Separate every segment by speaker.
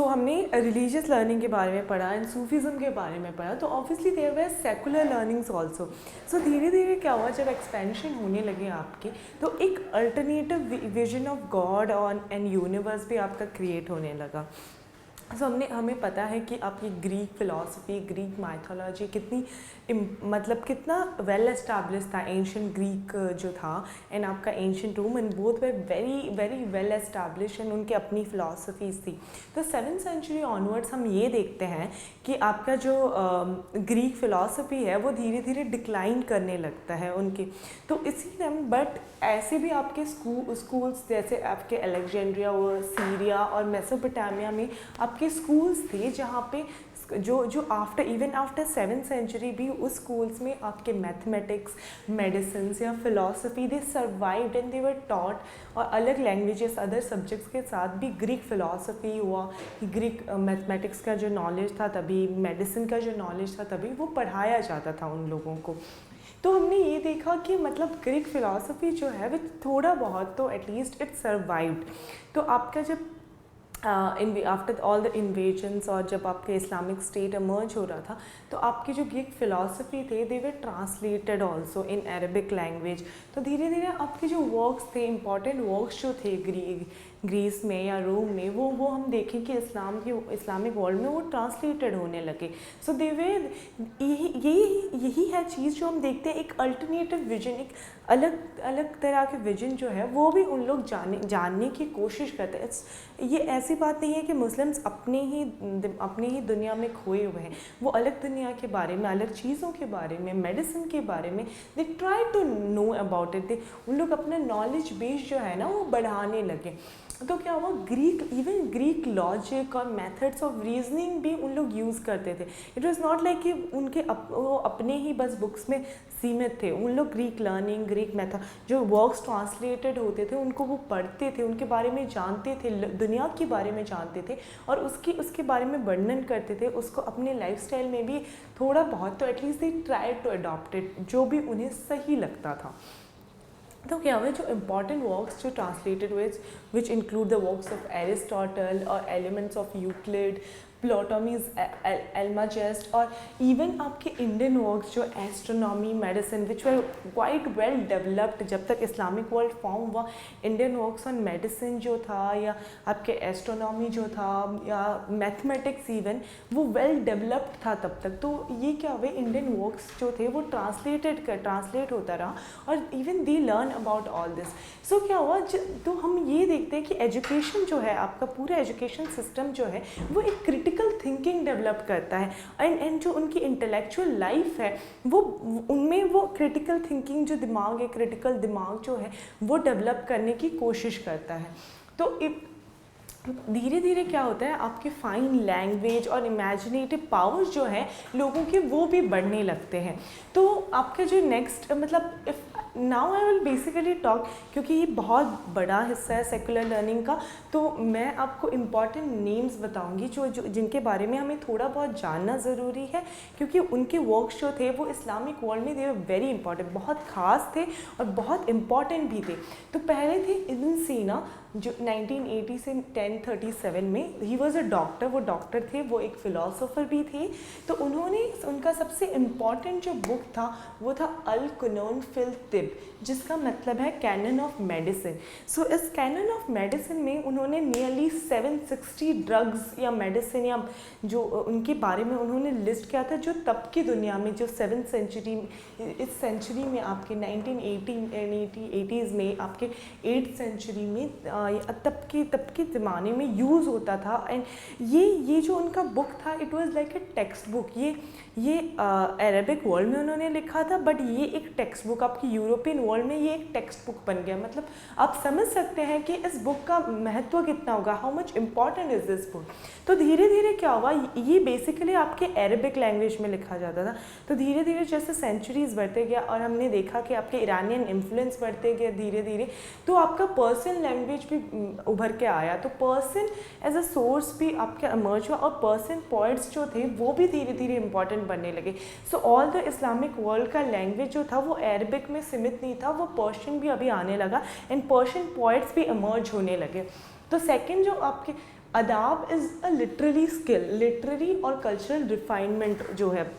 Speaker 1: हमने religious learning के बारे में पढ़ा एंड सूफीज़म के बारे में पढ़ा, तो obviously there were secular learnings also. धीरे धीरे क्या हुआ, जब एक्सपेंशन होने लगे आपके, तो एक alternative vision of God on and universe भी आपका क्रिएट होने लगा। हमें पता है कि आपकी ग्रीक फ़िलासफ़ी, ग्रीक माइथोलॉजी मतलब कितना वेल एस्टैब्लिश था। एंशिएंट ग्रीक जो था एंड आपका ancient Rome, and both they very very well establish and उनकी अपनी फ़िलासफ़ीज़ थी। तो 7th सेंचुरी ऑनवर्ड्स हम ये देखते हैं कि आपका जो ग्रीक फ़िलासफ़ी है वो धीरे धीरे डिक्लाइन करने लगता है उनकी। तो इसी टाइम बट ऐसे भी आपके स्कूल्स जैसे आपके अलेक्जेंड्रिया और सीरिया और मेसोपोटामिया में आपके स्कूल्स थे, जहाँ पे जो आफ्टर 7th सेंचुरी भी उस स्कूल्स में आपके मैथमेटिक्स, मेडिसिन या philosophy they survived and they were taught. और अलग लैंग्वेजेस, अदर सब्जेक्ट्स के साथ भी ग्रीक फिलोसफी हुआ, ग्रीक मैथमेटिक्स का जो नॉलेज था तभी, मेडिसिन का जो नॉलेज था तभी वो पढ़ाया जाता था उन लोगों को। तो हमने ये देखा कि मतलब ग्रीक फिलोसफी जो है वो थोड़ा बहुत तो एटलीस्ट इट सर्वाइव्ड। तो आपका जब आफ्टर ऑल द इन्वेजन्स और जब आपके इस्लामिक स्टेट इमर्ज हो रहा था, तो आपकी जो ग्रीक फिलोसफी थे they were translated also in Arabic language. तो धीरे धीरे आपके जो वर्क्स थे, इंपॉर्टेंट वर्क्स जो थे ग्रीस में या रोम में, वो हम देखें कि इस्लामिक वर्ल्ड में वो ट्रांसलेटेड होने लगे। सो दे वे यही है चीज़ जो हम देखते हैं, एक अल्टरनेटिव विजन, एक अलग तरह के विजन जो है वो भी उन लोग जानने की कोशिश करते हैं। ये ऐसी बात नहीं है कि मुस्लिम्स अपने ही दुनिया में खोए हुए हैं। वो अलग दुनिया के बारे में, अलग चीज़ों के बारे में, मेडिसिन के बारे में they try to know about it. उन लोग अपना नॉलेज बेस जो है ना वो बढ़ाने लगे। तो क्या हुआ, इवन ग्रीक लॉजिक और मेथड्स ऑफ रीजनिंग भी उन लोग यूज़ करते थे। इट वाज नॉट लाइक कि वो अपने ही बस बुक्स में सीमित थे। उन लोग ग्रीक लर्निंग, ग्रीक मेथड, जो वर्क्स ट्रांसलेटेड होते थे उनको वो पढ़ते थे, उनके बारे में जानते थे, दुनिया के बारे में जानते थे और उसके बारे में वर्णन करते थे। उसको अपने लाइफस्टाइल में भी थोड़ा बहुत तो at least they try to adopt it, जो भी उन्हें सही लगता था। तो क्या हुआ, जो इम्पॉर्टेंट वर्क्स जो ट्रांसलेटेड हुए, which include the works of Aristotle और एलिमेंट्स ऑफ यूक्लिड, प्लोटोमीज एल्माजेस्ट, और इवन आपके इंडियन वर्क्स जो astronomy, medicine, which were quite well developed. जब तक इस्लामिक वर्ल्ड फॉर्म हुआ, इंडियन वर्क्स ऑन मेडिसिन जो था या आपके एस्ट्रोनॉमी जो था या मैथमेटिक्स इवन, वो वेल डेवलप्ड था तब तक। तो ये क्या हुए, इंडियन वर्क्स जो थे वो ट्रांसलेट होता रहा और even they learn about all this. So क्या हुआ, तो हम ये देखते हैं कि एजुकेशन जो है, आपका पूरा एजुकेशन सिस्टम जो है वो एक क्रिटिकल थिंकिंग डेवलप करता है एंड जो उनकी इंटेलेक्चुअल लाइफ है वो उनमें वो क्रिटिकल थिंकिंग जो दिमाग है, क्रिटिकल दिमाग जो है वो डेवलप करने की कोशिश करता है। तो धीरे धीरे क्या होता है, आपके फाइन लैंग्वेज और इमेजिनेटिव पावर्स जो हैं लोगों के वो भी बढ़ने लगते हैं। तो आपके जो नेक्स्ट मतलब now I will basically talk, क्योंकि ये बहुत बड़ा हिस्सा है सेकुलर लर्निंग का, तो मैं आपको इम्पॉर्टेंट नेम्स बताऊंगी जो जिनके बारे में हमें थोड़ा बहुत जानना ज़रूरी है, क्योंकि उनके वर्क्स जो थे वो इस्लामिक वर्ल्ड में दे वर वेरी इंपॉर्टेंट, बहुत ख़ास थे और बहुत इम्पॉर्टेंट भी थे। तो पहले थे इब्न सीना, जो 1980 से 1037 में, ही वॉज अ डॉक्टर, वो डॉक्टर थे, वो एक फ़िलासफ़र भी थे। तो उनका सबसे इम्पॉर्टेंट जो बुक था वो था अल कुनून फिल तिब, जिसका मतलब है कैनन ऑफ मेडिसिन। सो इस कैनन ऑफ मेडिसिन में उन्होंने नियरली 760 ड्रग्स या मेडिसिन या जो उनके बारे में उन्होंने लिस्ट किया था, जो तब की दुनिया में, जो 7th सेंचुरी, इस सेंचुरी में आपके 1980s में, आपके 8th सेंचुरी में, तब के ज़माने में यूज़ होता था। एंड ये जो उनका बुक था, it was like a text book. ये अरबिक वर्ल्ड में उन्होंने लिखा था, बट ये एक टेक्स्ट बुक आपकी यूरोपियन वर्ल्ड में ये एक टेक्स्ट बुक बन गया। मतलब आप समझ सकते हैं कि इस बुक का महत्व कितना होगा, how much important is this book. तो धीरे धीरे क्या हुआ, ये बेसिकली आपके अरबिक लैंग्वेज में लिखा जाता था। तो धीरे धीरे जैसे सेंचुरीज बढ़ते गया और हमने देखा कि आपके ईरानियन इन्फ्लुएंस बढ़ते गए धीरे धीरे, तो आपका पर्शियन लैंग्वेज भी उभर के आया। तो पर्शियन एज अ सोर्स भी आपका इमर्ज हुआ और पर्शियन पोइट्स जो थे वो भी धीरे धीरे इंपॉर्टेंट बनने लगे। So all the Islamic world का लैंग्वेज जो था वो अरबिक में सीमित नहीं था, वो पर्शियन भी अभी आने लगा एंड पर्शियन पोइट्स भी इमर्ज होने लगे। तो सेकंड जो आपके अदाब is a literary skill, literary और कल्चरल रिफाइनमेंट जो है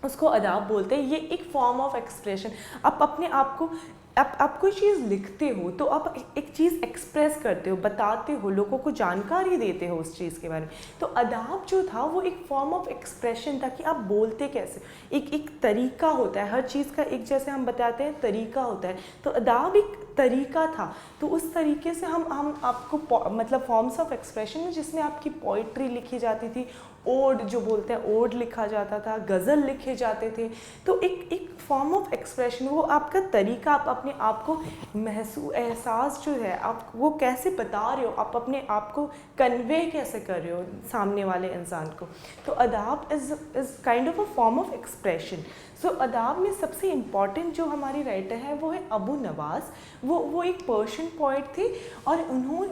Speaker 1: उसको अदाब बोलते हैं। ये एक फॉर्म ऑफ एक्सप्रेशन, आप अपने आप को, आप कोई चीज़ लिखते हो तो आप एक चीज़ एक्सप्रेस करते हो, बताते हो, लोगों को जानकारी देते हो उस चीज़ के बारे में। तो अदाब जो था वो एक फॉर्म ऑफ एक्सप्रेशन था कि आप बोलते कैसे, एक तरीका होता है हर चीज़ का, एक जैसे हम बताते हैं तरीका होता है, तो अदाब एक तरीका था। तो उस तरीके से हम आपको मतलब फॉर्म्स ऑफ एक्सप्रेशन में जिसमें आपकी पोइट्री लिखी जाती थी, ओड जो बोलते हैं ओड लिखा जाता था, गज़ल लिखे जाते थे। तो एक फॉर्म ऑफ एक्सप्रेशन, वो आपका तरीका, आप अपने आप को एहसास जो है आप वो कैसे बता रहे हो, आप अपने आप को कन्वे कैसे कर रहे हो सामने वाले इंसान को। तो अदाब is kind of a form of expression. So अदाब में सबसे इम्पॉर्टेंट जो हमारी राइटर है वो है अबू नवास। वो एक पर्शियन पोइट थे और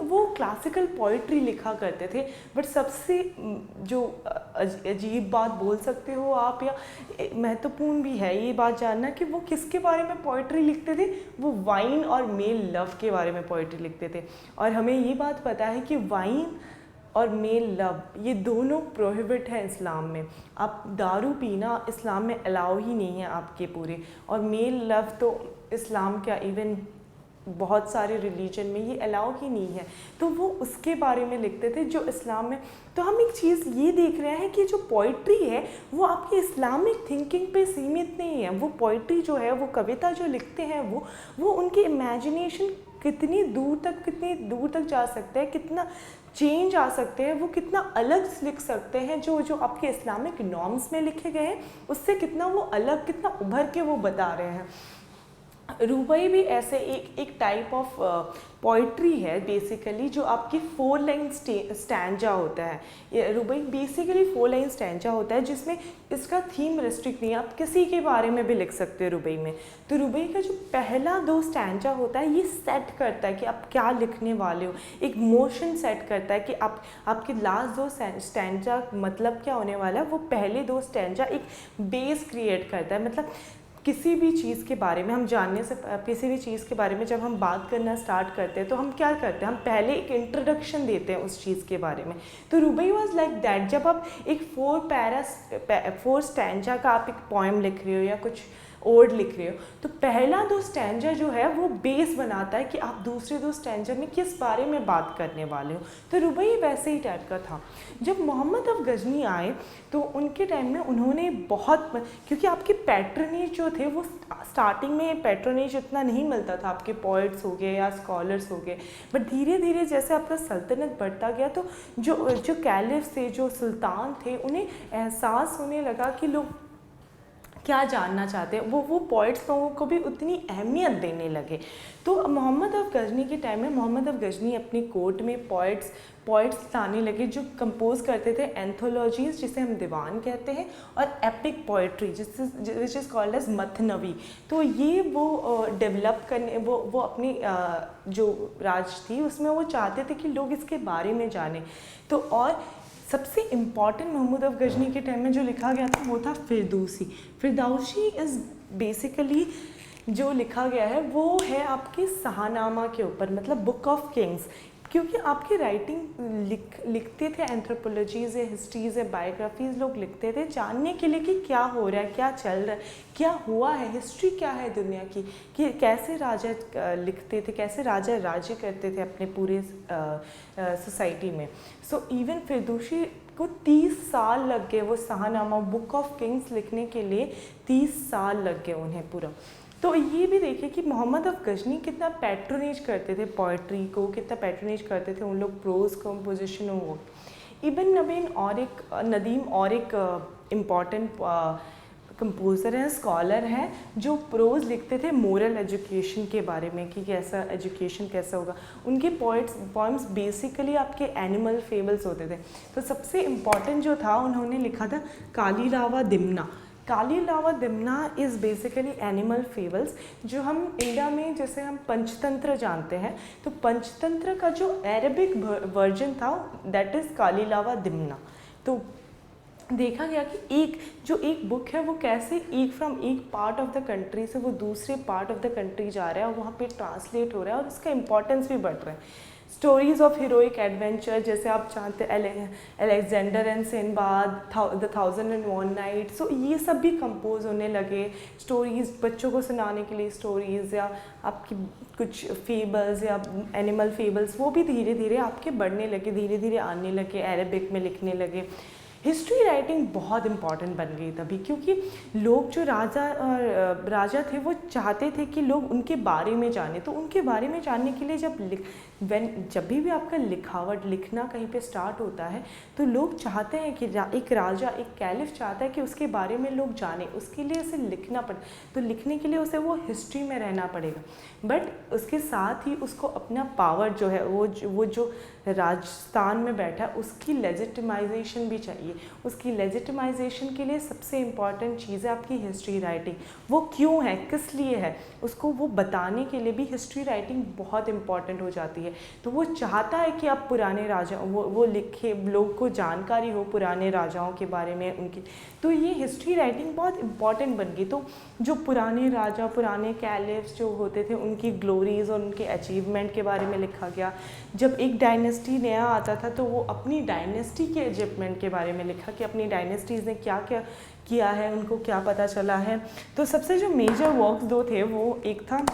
Speaker 1: वो क्लासिकल पोइट्री लिखा करते थे। बट सबसे जो अजीब बात बोल सकते हो आप, या महत्वपूर्ण भी है ये बात जानना कि वो किसके बारे में पोइट्री लिखते थे, वो वाइन और मेल लव के बारे में पोइट्री लिखते थे। और हमें ये बात पता है कि वाइन और मेल लव ये दोनों प्रोहिबिट है इस्लाम में। आप दारू पीना इस्लाम में अलाउ ही नहीं है आपके पूरे, और मेल लव तो इस्लाम क्या इवन बहुत सारे रिलीजन में ये अलाउ ही नहीं है। तो वो उसके बारे में लिखते थे जो इस्लाम में। तो हम एक चीज़ ये देख रहे हैं कि जो पोइट्री है वो आपकी इस्लामिक थिंकिंग पे सीमित नहीं है। वो पोइट्री जो है, वो कविता जो लिखते हैं वो उनकी इमेजिनेशन कितनी दूर तक जा सकते हैं, कितना चेंज आ सकते हैं, वो कितना अलग लिख सकते हैं जो आपके इस्लामिक नॉर्म्स में लिखे गए हैं उससे कितना वो अलग, कितना उभर के वो बता रहे हैं। रुबाई भी ऐसे एक टाइप ऑफ पोइट्री है बेसिकली, जो आपकी 4 लाइन स्टैंजा होता है। ये रुबाई बेसिकली 4 लाइन स्टैंजा होता है जिसमें इसका थीम रेस्ट्रिक्ट नहीं है, आप किसी के बारे में भी लिख सकते हो रुबाई में। तो रुबाई का जो पहला 2 स्टैंजा होता है ये सेट करता है कि आप क्या लिखने वाले हो, एक मोशन सेट करता है कि आपके लास्ट 2 स्टैंजा मतलब क्या होने वाला है। वो पहले 2 स्टैंजा एक बेस क्रिएट करता है। मतलब किसी भी चीज़ के बारे में हम जानने से, किसी भी चीज़ के बारे में जब हम बात करना स्टार्ट करते हैं तो हम क्या करते हैं, हम पहले एक इंट्रोडक्शन देते हैं उस चीज़ के बारे में। तो रुबाई वाज लाइक दैट। जब आप एक 4 स्टैंजा का आप एक पोएम लिख रहे हो या कुछ ओड लिख रहे हो, तो पहला 2 स्टैंजा जो है वो बेस बनाता है कि आप दूसरे 2 स्टैंजा में किस बारे में बात करने वाले हो। तो रुबाई वैसे ही टाइप का था। जब मोहम्मद अफ गजनी आए तो उनके टाइम में उन्होंने बहुत, क्योंकि आपके पैट्रनेज जो थे वो स्टार्टिंग में पैट्रनेज इतना नहीं मिलता था, आपके पोइट्स हो गए या स्कॉलर्स हो गए, बट धीरे धीरे जैसे आपका सल्तनत बढ़ता गया तो जो कैलिफ थे, जो सुल्तान थे, उन्हें एहसास होने लगा कि लोग क्या जानना चाहते हैं, वो पोइट्स लोगों को भी उतनी अहमियत देने लगे। तो मोहम्मद अफ गजनी के टाइम में मोहम्मद अफ गजनी अपनी कोर्ट में पोइट्स लाने लगे जो कंपोज करते थे एंथोलॉजीज़, जिसे हम दीवान कहते हैं, और epic poetry which is called as मथनवी। तो ये वो डेवलप करने, वो अपनी जो राज थी उसमें वो चाहते थे कि लोग इसके बारे में जाने। तो और सबसे इम्पॉर्टेंट मोहम्मद अफ गजनी के टाइम में जो लिखा गया था वो था फिरदौसी इज़ बेसिकली जो लिखा गया है वो है आपके शाहनामा के ऊपर, मतलब बुक ऑफ किंग्स। क्योंकि आपकी राइटिंग लिखते थे एंथ्रोपोलॉजीज़ है, हिस्ट्रीज़ है, बायोग्राफीज़ लोग लिखते थे जानने के लिए कि क्या हो रहा है, क्या चल रहा है, क्या हुआ है, हिस्ट्री क्या है दुनिया की, कि कैसे राजा लिखते थे, कैसे राजा राज्य करते थे अपने पूरे सोसाइटी में। सो इवन फिरदौसी को 30 साल लग गए वो शाहनामा बुक ऑफ किंग्स लिखने के लिए, 30 साल लग गए उन्हें पूरा। तो ये भी देखिए कि मोहम्मद अफ गजनी कितना पैट्रोनेज करते थे पोइट्री को, कितना पैट्रोनेज करते थे उन लोग प्रोज कंपोजिशनों को। इब्न नदीम और एक इम्पॉर्टेंट कंपोज़र हैं, स्कॉलर हैं, जो प्रोज लिखते थे मोरल एजुकेशन के बारे में कि कैसा एजुकेशन कैसा होगा। उनके पोइम्स बेसिकली आपके एनिमल फेबल्स होते थे। तो सबसे इम्पॉर्टेंट जो था उन्होंने लिखा था काली लावा दिमना। काली लावा दिमना इज़ बेसिकली एनिमल फेबल्स, जो हम इंडिया में जैसे हम पंचतंत्र जानते हैं, तो पंचतंत्र का जो अरेबिक वर्जन था दैट इज़ काली लावा दिमना। तो देखा गया कि एक बुक है वो कैसे एक पार्ट ऑफ द कंट्री से वो दूसरे पार्ट ऑफ द कंट्री जा रहा है और वहाँ पे ट्रांसलेट हो रहा है और उसका इम्पोर्टेंस भी बढ़ रहा है। स्टोरीज़ ऑफ हीरोइक एडवेंचर, जैसे आप चाहते Alexander and Sinbad, the 1001 night, सो ये सब भी कंपोज होने लगे। स्टोरीज़ बच्चों को सुनाने के लिए स्टोरीज़, या आपकी कुछ फेबल्स या एनिमल फेबल्स, वो भी धीरे धीरे आपके बढ़ने लगे, धीरे धीरे आने लगे, अरेबिक में लिखने लगे। हिस्ट्री राइटिंग बहुत इम्पॉर्टेंट बन गई तभी, क्योंकि लोग जो राजा थे वो चाहते थे कि लोग उनके बारे में जाने। तो उनके बारे में जानने के लिए जब भी आपका लिखना कहीं पे स्टार्ट होता है, तो लोग चाहते हैं कि एक राजा, एक कैलिफ चाहता है कि उसके बारे में लोग जाने, उसके लिए उसे लिखना पड़े। तो लिखने के लिए उसे वो हिस्ट्री में रहना पड़ेगा, बट उसके साथ ही उसको अपना पावर जो है, वो जो राजस्थान में बैठा है, उसकी लेजिटिमाइजेशन भी चाहिए। उसकी लेजिटिमाइजेशन के लिए सबसे इम्पॉर्टेंट चीज़ है आपकी हिस्ट्री राइटिंग। वो क्यों है, किस लिए है, उसको वो बताने के लिए भी हिस्ट्री राइटिंग बहुत इम्पॉर्टेंट हो जाती है। तो वो चाहता है कि आप पुराने राजा वो लिखे, लोग को जानकारी हो पुराने राजाओं के बारे में उनकी। तो ये हिस्ट्री राइटिंग बहुत इम्पॉर्टेंट बन गई। तो जो पुराने राजा, पुराने कैलिफ्स जो होते थे, उनकी ग्लोरीज और उनके अचीवमेंट के बारे में लिखा गया। जब एक डायनेस्टी नया आता था, तो वो अपनी डायनेस्टी के अचीवमेंट के बारे में लिखा कि अपनी डायनेस्टीज़ ने क्या क्या किया है, उनको क्या पता चला है। तो सबसे जो मेजर वर्क्स दो थे, वो एक था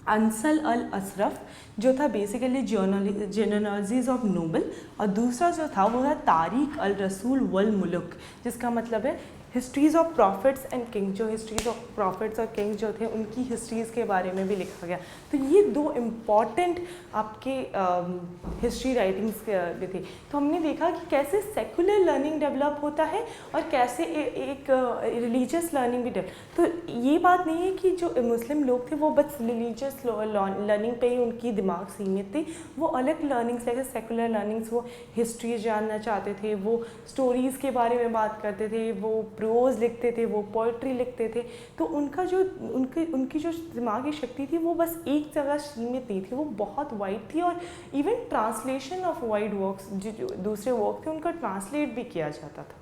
Speaker 1: अंसल अल असरफ, जो था बेसिकली जेनेalogies ऑफ नोबल, और दूसरा जो था वो था तारीख अल रसूल वल मुल्क, जिसका मतलब है histories of profits and king. जो हिस्ट्रीज़ ऑफ प्रॉफिट्स और किंग जो थे, उनकी हिस्ट्रीज़ के बारे में भी लिखा गया। तो ये दो इम्पॉर्टेंट आपके हिस्ट्री राइटिंग्स भी थे। तो हमने देखा कि कैसे सेकुलर लर्निंग डेवलप होता है और कैसे एक रिलीजियस लर्निंग भी डेवलप। तो ये बात नहीं है कि जो मुस्लिम लोग थे वो बस रिलीजियस लर्निंग पे ही उनकी दिमाग सीमित थी। वो अलग लर्निंग्स, जैसे सेकुलर लर्निंग्स, वो हिस्ट्री जानना चाहते थे, वो स्टोरीज़ के बारे में बात करते थे, वो प्रोज लिखते थे, वो पोइट्री लिखते थे। तो उनका जो उनकी जो दिमागी शक्ति थी, वो बस एक जगह सीमित नहीं थी, वो बहुत वाइड थी। और even translation of wide works, जो दूसरे वर्क थे, उनका ट्रांसलेट भी किया जाता था।